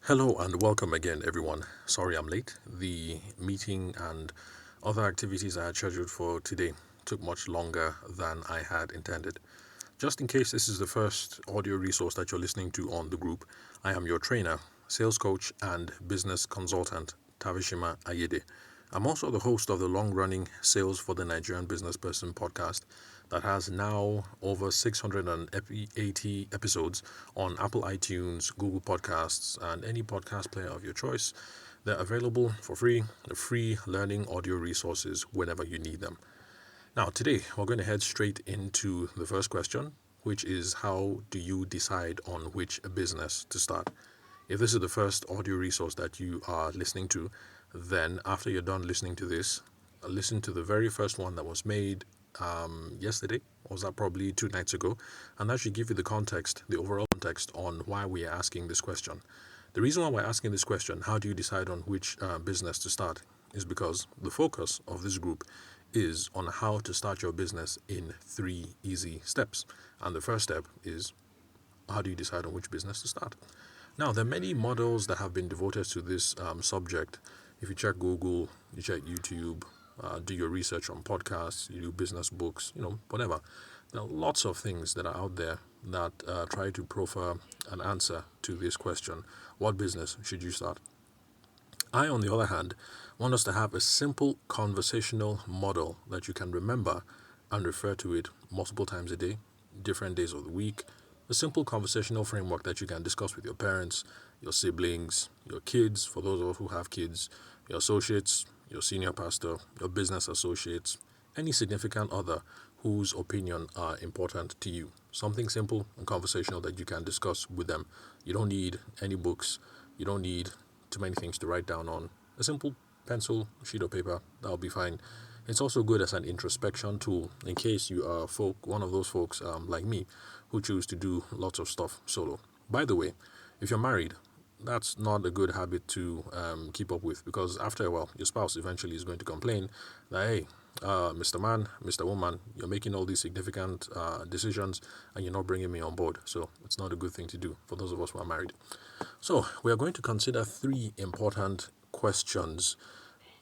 Hello and welcome again, everyone. Sorry I'm late. The meeting and other activities I had scheduled for today took much longer than I had intended. Just in case this is the first audio resource that you're listening to on the group, I am your trainer, sales coach, and business consultant, Tavishima Ayede. I'm also the host of the long-running Sales for the Nigerian Business Person podcast that has now over 680 episodes on Apple iTunes, Google Podcasts, and any podcast player of your choice. They're available for free, the free learning audio resources whenever you need them. Now, today we're going to head straight into the first question, which is how do you decide on which business to start? If this is the first audio resource that you are listening to, then after you're done listening to this, listen to the very first one that was made yesterday, or was that probably 2 nights ago, and that should give you the context, the overall context on why we are asking this question. The reason why we're asking this question, how do you decide on which business to start, is because the focus of this group is on how to start your business in 3 easy steps. And the first step is how do you decide on which business to start? Now, there are many models that have been devoted to this subject. If you check Google, you check YouTube, do your research on podcasts, you do business books, whatever. There are lots of things that are out there that try to proffer an answer to this question. What business should you start? I, on the other hand, want us to have a simple conversational model that you can remember and refer to it multiple times a day, different days of the week. A simple conversational framework that you can discuss with your parents, your siblings, your kids, for those of us who have kids, your associates, your senior pastor, your business associates, any significant other whose opinion are important to you. Something simple and conversational that you can discuss with them. You don't need any books. You don't need too many things to write down on. A simple pencil, sheet of paper, that'll be fine. It's also good as an introspection tool in case you are one of those folks like me who choose to do lots of stuff solo. By the way, if you're married, that's not a good habit to keep up with, because after a while, your spouse eventually is going to complain that, hey, Mr. Man, Mr. Woman, you're making all these significant decisions and you're not bringing me on board. So it's not a good thing to do for those of us who are married. So we are going to consider 3 important questions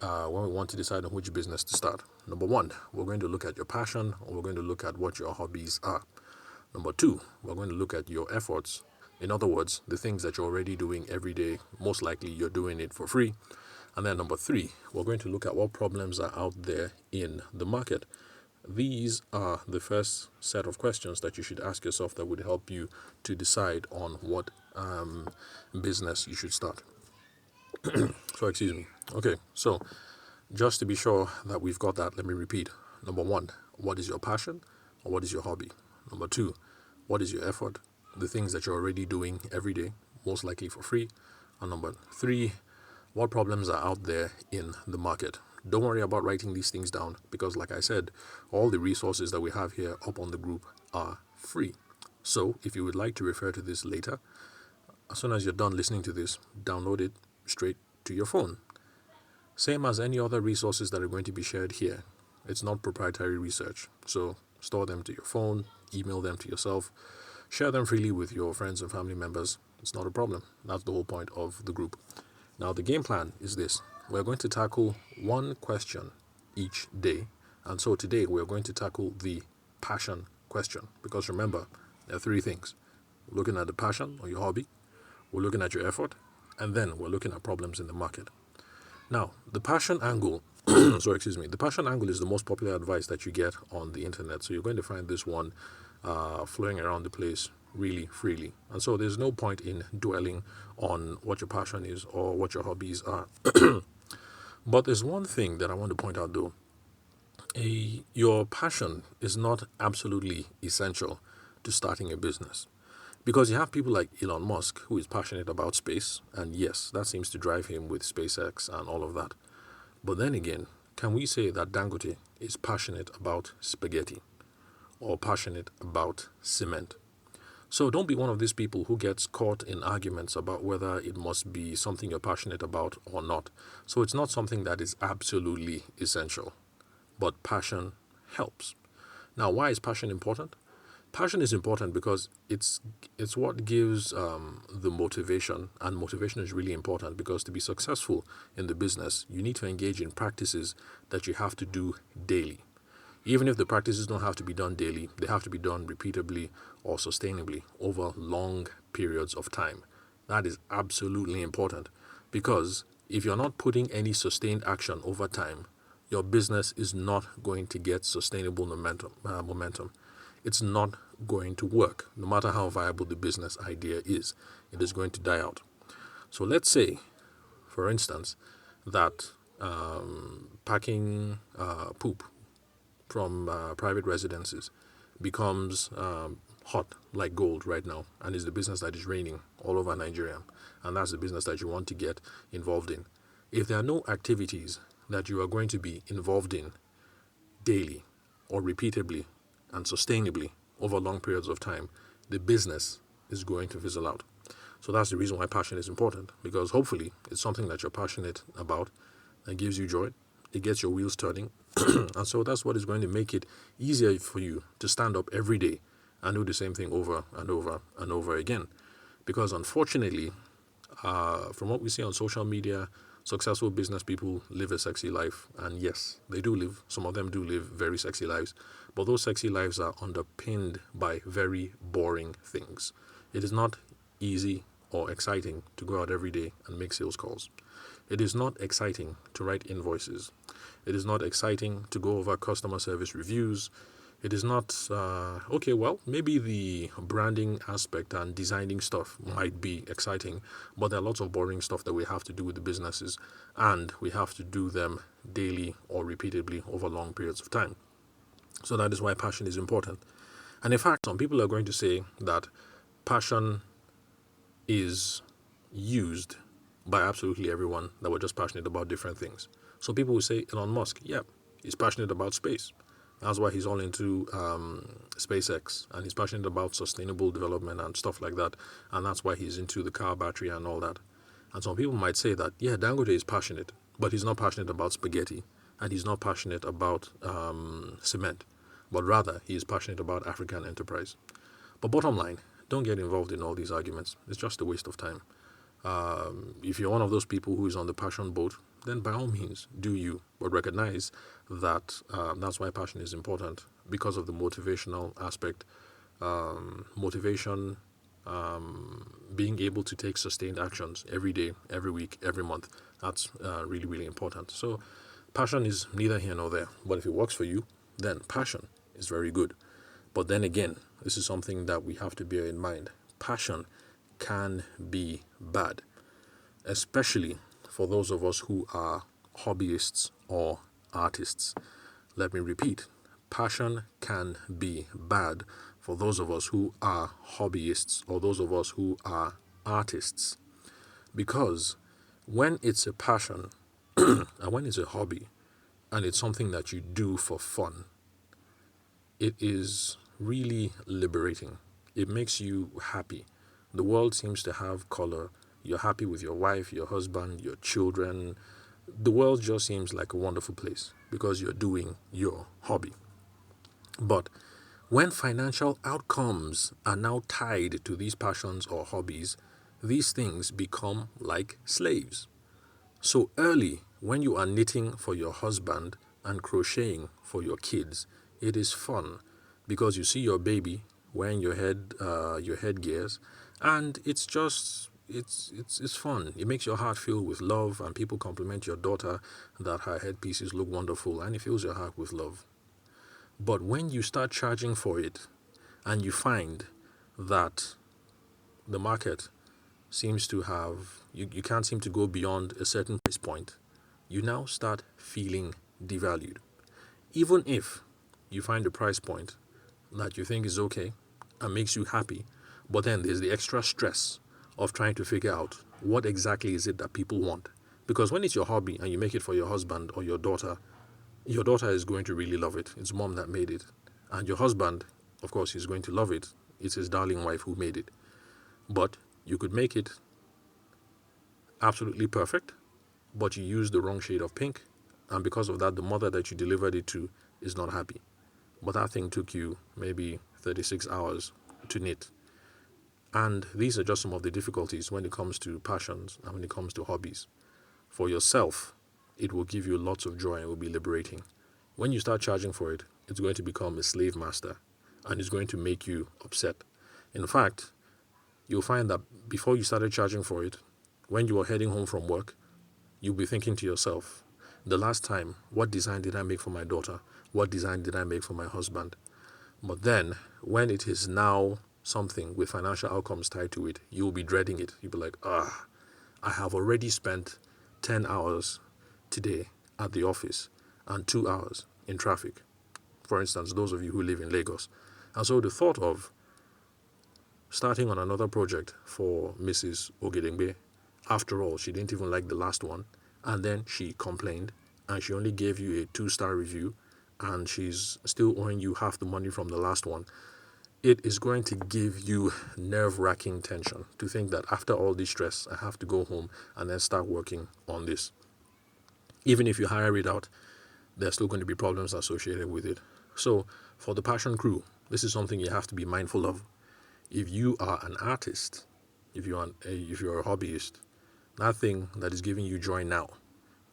when we want to decide on which business to start. Number 1, we're going to look at your passion, or we're going to look at what your hobbies are. Number 2, we're going to look at your efforts. In other words, the things that you're already doing every day, most likely you're doing it for free. And then number 3, we're going to look at what problems are out there in the market. These are the first set of questions that you should ask yourself that would help you to decide on what business you should start. Excuse me. Okay, so just to be sure that we've got that, let me repeat. Number 1, what is your passion or what is your hobby? Number 2, what is your effort? The things that you're already doing every day, most likely for free. And number 3, what problems are out there in the market? Don't worry about writing these things down, because like I said, all the resources that we have here up on the group are free. So if you would like to refer to this later, as soon as you're done listening to this, download it straight to your phone. Same as any other resources that are going to be shared here. It's not proprietary research. So store them to your phone, email them to yourself, share them freely with your friends and family members. It's not a problem. That's the whole point of the group. Now, the game plan is this. We're going to tackle 1 question each day. And so today we're going to tackle the passion question. Because remember, there are 3 things. We're looking at the passion or your hobby. We're looking at your effort. And then we're looking at problems in the market. Now, the passion angle, the passion angle is the most popular advice that you get on the internet. So you're going to find this one flowing around the place really freely. And so there's no point in dwelling on what your passion is or what your hobbies are. But there's one thing that I want to point out though. Your passion is not absolutely essential to starting a business. Because you have people like Elon Musk, who is passionate about space, and yes, that seems to drive him with SpaceX and all of that. But then again, can we say that Dangote is passionate about spaghetti or passionate about cement? So don't be one of these people who gets caught in arguments about whether it must be something you're passionate about or not. So it's not something that is absolutely essential, but passion helps. Now, why is passion important? Passion is important because it's what gives the motivation, and motivation is really important because to be successful in the business, you need to engage in practices that you have to do daily. Even if the practices don't have to be done daily, they have to be done repeatably or sustainably over long periods of time. That is absolutely important because if you're not putting any sustained action over time, your business is not going to get sustainable momentum. It's not going to work. No matter how viable the business idea is, it is going to die out. So let's say, for instance, that packing poop from private residences becomes hot like gold right now and is the business that is reigning all over Nigeria. And that's the business that you want to get involved in. If there are no activities that you are going to be involved in daily or repeatably and sustainably over long periods of time, the business is going to fizzle out. So that's the reason why passion is important, because hopefully it's something that you're passionate about and gives you joy. It gets your wheels turning. And so that's what is going to make it easier for you to stand up every day and do the same thing over and over and over again. Because unfortunately, from what we see on social media, successful business people live a sexy life. And yes, they do live, some of them do live very sexy lives. But those sexy lives are underpinned by very boring things. It is not easy or exciting to go out every day and make sales calls. It is not exciting to write invoices. It is not exciting to go over customer service reviews. It is not, maybe the branding aspect and designing stuff might be exciting, but there are lots of boring stuff that we have to do with the businesses, and we have to do them daily or repeatedly over long periods of time. So that is why passion is important. And in fact, some people are going to say that passion is used by absolutely everyone, that we're just passionate about different things. So people will say Elon Musk, he's passionate about space. That's why he's all into SpaceX, and he's passionate about sustainable development and stuff like that. And that's why he's into the car battery and all that. And some people might say that, Dangote is passionate, but he's not passionate about spaghetti, and he's not passionate about cement, but rather he is passionate about African enterprise. But bottom line, don't get involved in all these arguments. It's just a waste of time. If you're one of those people who is on the passion boat, then by all means, do you. But recognize that that's why passion is important, because of the motivational aspect. Motivation, being able to take sustained actions every day, every week, every month. That's really, really important. So passion is neither here nor there. But if it works for you, then passion is very good. But then again, this is something that we have to bear in mind. Passion can be bad, especially for those of us who are hobbyists or artists. Let me repeat, passion can be bad for those of us who are hobbyists or those of us who are artists. Because when it's a passion and when it's a hobby and it's something that you do for fun, it is really liberating. It makes you happy. The world seems to have color. You're happy with your wife, your husband, your children. The world just seems like a wonderful place because you're doing your hobby. But when financial outcomes are now tied to these passions or hobbies, these things become like slaves. So early, when you are knitting for your husband and crocheting for your kids, it is fun because you see your baby wearing your headgears, and it's fun. It makes your heart fill with love, and people compliment your daughter that her headpieces look wonderful, and it fills your heart with love. But when you start charging for it, and you find that the market seems to have, you can't seem to go beyond a certain price point, you now start feeling devalued. Even if you find a price point that you think is okay and makes you happy, but then there's the extra stress of trying to figure out what exactly is it that people want. Because when it's your hobby and you make it for your husband or your daughter is going to really love it. It's mom that made it. And your husband, of course, is going to love it. It's his darling wife who made it. But you could make it absolutely perfect, but you used the wrong shade of pink. And because of that, the mother that you delivered it to is not happy. But that thing took you maybe 36 hours to knit. And these are just some of the difficulties when it comes to passions and when it comes to hobbies. For yourself, it will give you lots of joy and will be liberating. When you start charging for it, it's going to become a slave master and it's going to make you upset. In fact, you'll find that before you started charging for it, when you were heading home from work, you'll be thinking to yourself, the last time, what design did I make for my daughter? What design did I make for my husband? But then, when it is now something with financial outcomes tied to it, you'll be dreading it. You'll be like, I have already spent 10 hours today at the office and 2 hours in traffic. For instance, those of you who live in Lagos. And so the thought of starting on another project for Mrs. Ogedengbe, after all, she didn't even like the last one, and then she complained, and she only gave you a 2-star review, and she's still owing you half the money from the last one. It is going to give you nerve-wracking tension to think that after all this stress, I have to go home and then start working on this. Even if you hire it out, there's still going to be problems associated with it. So for the Passion Crew, this is something you have to be mindful of. If you are an artist, if you're a hobbyist, that thing that is giving you joy now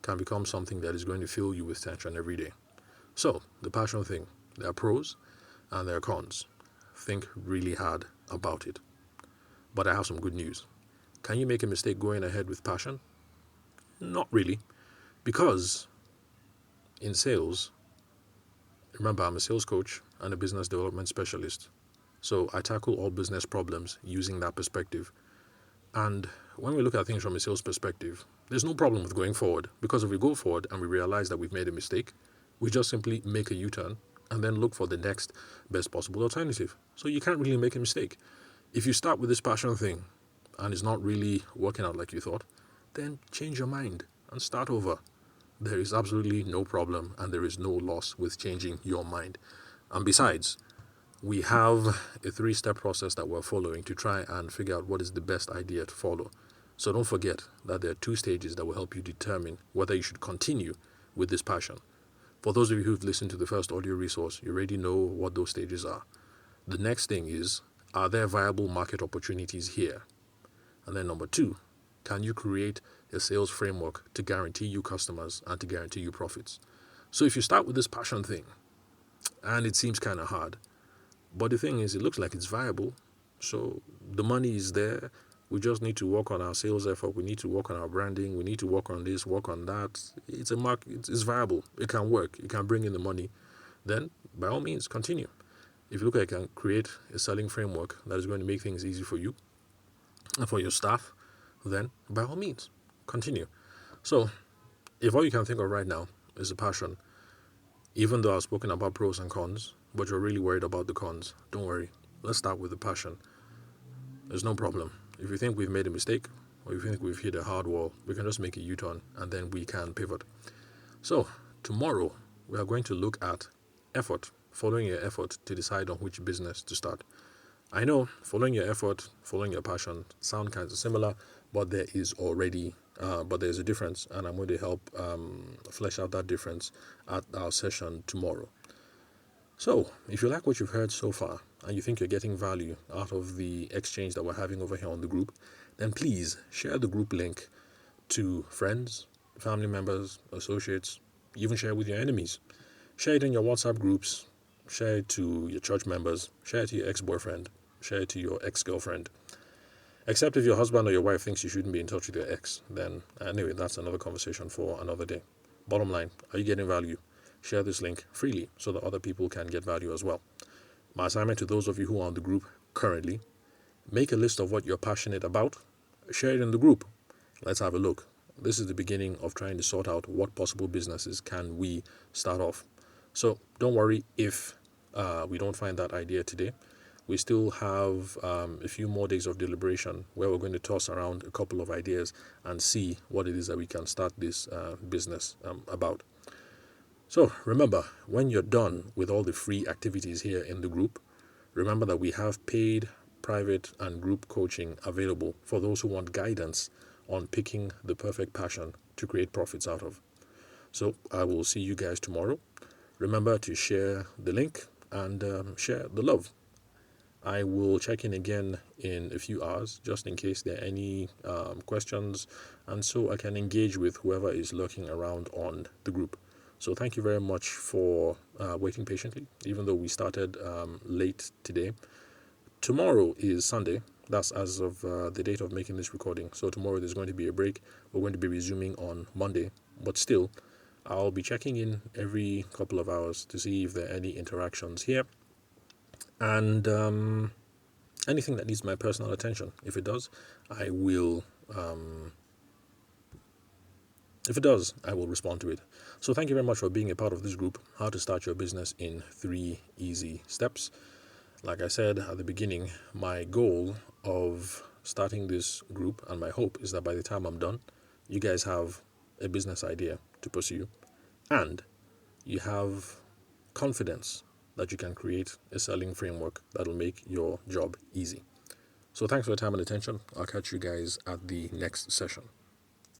can become something that is going to fill you with tension every day. So the passion thing, there are pros and there are cons. Think really hard about it. But I have some good news. Can you make a mistake going ahead with passion? Not really. Because in sales, remember, I'm a sales coach and a business development specialist. So I tackle all business problems using that perspective. And when we look at things from a sales perspective, there's no problem with going forward. Because if we go forward and we realize that we've made a mistake, we just simply make a U-turn and then look for the next best possible alternative. So you can't really make a mistake. If you start with this passion thing and it's not really working out like you thought, then change your mind and start over. There is absolutely no problem and there is no loss with changing your mind. And besides, we have a 3-step process that we're following to try and figure out what is the best idea to follow. So don't forget that there are 2 stages that will help you determine whether you should continue with this passion. For those of you who've listened to the first audio resource, you already know what those stages are. The next thing is, are there viable market opportunities here? And then number 2, can you create a sales framework to guarantee you customers and to guarantee you profits? So if you start with this passion thing, and it seems kind of hard, but the thing is, it looks like it's viable. So the money is there. We just need to work on our sales effort. We need to work on our branding. We need to work on this, work on that. It's a market. It's viable. It can work. It can bring in the money. Then, by all means, continue. If you look at it, can create a selling framework that is going to make things easy for you and for your staff, then by all means, continue. So, if all you can think of right now is a passion, even though I've spoken about pros and cons, but you're really worried about the cons, don't worry. Let's start with the passion. There's no problem. If you think we've made a mistake, or if you think we've hit a hard wall, we can just make a U-turn and then we can pivot. So, tomorrow, we are going to look at effort, following your effort to decide on which business to start. I know following your effort, following your passion sound kind of similar, but there's a difference, and I'm going to help flesh out that difference at our session tomorrow. So, if you like what you've heard so far, and you think you're getting value out of the exchange that we're having over here on the group, then please share the group link to friends, family members, associates, even share with your enemies. Share it in your WhatsApp groups, share it to your church members, share it to your ex-boyfriend, share it to your ex-girlfriend. Except if your husband or your wife thinks you shouldn't be in touch with your ex, then anyway, that's another conversation for another day. Bottom line, are you getting value? Share this link freely so that other people can get value as well. My assignment to those of you who are on the group currently, make a list of what you're passionate about, share it in the group. Let's have a look. This is the beginning of trying to sort out what possible businesses can we start off. So don't worry if we don't find that idea today. We still have a few more days of deliberation where we're going to toss around a couple of ideas and see what it is that we can start this business about. So remember, when you're done with all the free activities here in the group, remember that we have paid, private and group coaching available for those who want guidance on picking the perfect passion to create profits out of. So I will see you guys tomorrow. Remember to share the link and share the love. I will check in again in a few hours just in case there are any questions, and so I can engage with whoever is lurking around on the group. So thank you very much for waiting patiently, even though we started late today. Tomorrow is Sunday. That's as of the date of making this recording. So tomorrow there's going to be a break. We're going to be resuming on Monday. But still, I'll be checking in every couple of hours to see if there are any interactions here. And anything that needs my personal attention, if it does, I will. If it does, I will respond to it. So thank you very much for being a part of this group. How to start your business in 3 easy steps. Like I said at the beginning, my goal of starting this group and my hope is that by the time I'm done, you guys have a business idea to pursue and you have confidence that you can create a selling framework that'll make your job easy. So thanks for your time and attention. I'll catch you guys at the next session.